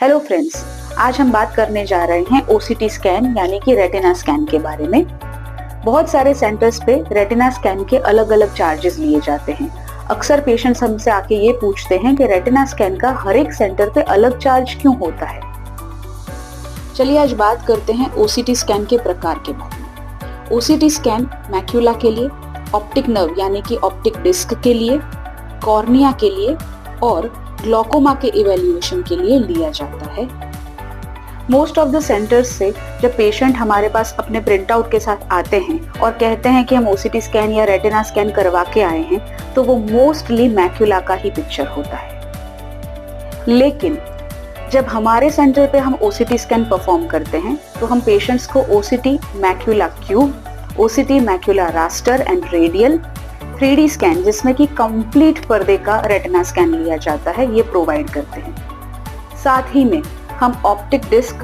Hello friends, आज हम बात करने जा रहे हैं ओसीटी स्कैन यानी कि रेटिना स्कैन के बारे में। बहुत सारे सेंटर्स पे रेटिना स्कैन के अलग अलग चार्जेस लिए जाते हैं। अक्सर पेशेंट्स हमसे आके ये पूछते हैं कि रेटिना स्कैन का हर एक सेंटर पे अलग चार्ज क्यों होता है। चलिए आज बात करते हैं ओसीटी स्कैन के प्रकार के बारे में। ओसीटी स्कैन मैक्यूला के लिए, ऑप्टिक नर्व यानी कि ऑप्टिक डिस्क के लिए, कॉर्निया के लिए और ग्लॉकोमा के इवैल्यूएशन के लिए लिया जाता है। मोस्ट ऑफ द सेंटर्स से जब पेशेंट हमारे पास अपने प्रिंट आउट के साथ आते हैं और कहते हैं कि हम ओसीटी स्कैन या रेटिना स्कैन करवा के आए हैं, तो वो मोस्टली मैक्यूला का ही पिक्चर होता है। लेकिन जब हमारे सेंटर पे हम ओसीटी स्कैन परफॉर्म करते हैं तो हम पेशेंट्स को OCT macula cube, OCT macula raster and radial, 3D scan जिसमें कि कंप्लीट पर्दे का रेटिना स्कैन लिया जाता है, ये प्रोवाइड करते हैं। साथ ही में हम optic disc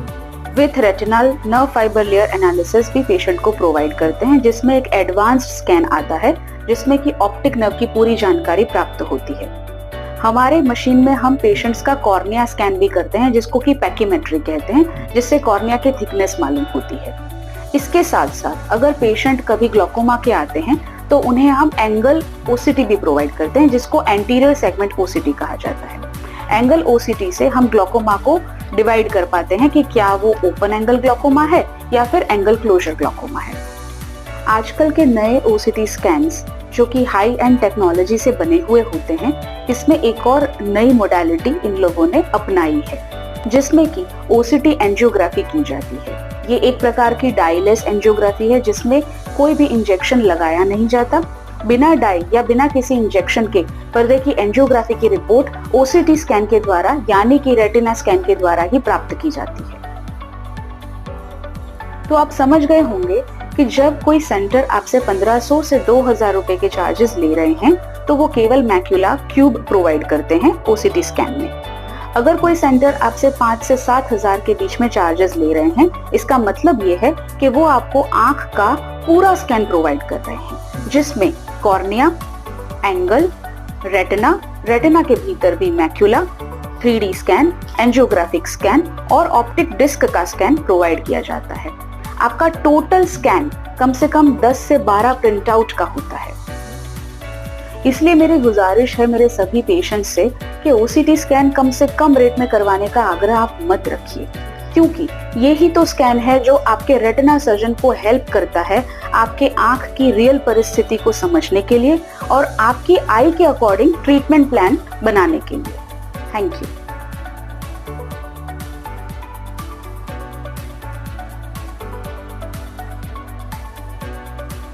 with retinal nerve fibre layer analysis भी पेशेंट को प्रोवाइड करते हैं, जिसमें एक एडवांस्ड स्कैन आता है जिसमें कि ऑप्टिक नर्व की पूरी जानकारी प्राप्त होती है। हमारे मशीन में हम पेशेंट्स का कॉर्निया स्कैन भी करते हैं, जिसको कि पैकीमेट्री कहते हैं, जिससे कॉर्निया की थिकनेस मालूम होती है। इसके साथ साथ अगर पेशेंट कभी ग्लॉकोमा के आते हैं तो उन्हें हम एंगल ओसीटी भी प्रोवाइड करते हैं, जिसको एंटीरियर सेगमेंट ओसीटी कहा जाता है। एंगल ओसीटी से हम ग्लॉकोमा को डिवाइड कर पाते हैं कि क्या वो ओपन एंगल ग्लॉकोमा है या फिर एंगल क्लोजर ग्लॉकोमा है। आजकल के नए ओसीटी स्कैन्स जो कि हाई एंड टेक्नोलॉजी से बने हुए होते हैं, इसमें एक और नई मोडालिटी इन लोगों ने अपनाई है, जिसमें कि ओसीटी एंजियोग्राफी की जाती है। ये एक प्रकार की डाईलेस एंजियोग्राफी है जिसमें कोई भी इंजेक्शन लगाया नहीं जाता। बिना डाई या बिना किसी इंजेक्शन के पर्दे की एंजियोग्राफी की रिपोर्ट ओसीटी स्कैन के द्वारा यानी कि रेटिना स्कैन के द्वारा ही प्राप्त की जाती है। तो आप समझ गए होंगे कि जब कोई सेंटर आपसे 1500 से 2000 रुपए के चार्जेस ले रहे हैं तो वो केवल मैक्यूला क्यूब प्रोवाइड करते हैं ओसीटी स्कैन में। अगर कोई सेंटर आपसे 5 से 7 हजार के बीच में चार्जेस ले रहे हैं, इसका मतलब ये है कि वो आपको आंख का पूरा स्कैन प्रोवाइड कर रहे हैं, जिसमें कॉर्निया, एंगल, रेटिना के भीतर भी macula, 3D scan, angiographic scan और ऑप्टिक डिस्क का स्कैन प्रोवाइड किया जाता है। आपका टोटल स्कैन कम से कम 10 से 12 प्रिंट आउट का होता है। इसलिए मेरी गुजारिश है मेरे सभी पेशेंट्स से कि ओसीटी स्कैन कम से कम रेट में करवाने का आग्रह आप मत रखिए, क्योंकि ये ही तो स्कैन है जो आपके रेटिना सर्जन को हेल्प करता है आपके आंख की रियल परिस्थिति को समझने के लिए और आपकी आई के अकॉर्डिंग ट्रीटमेंट प्लान बनाने के लिए। Thank you.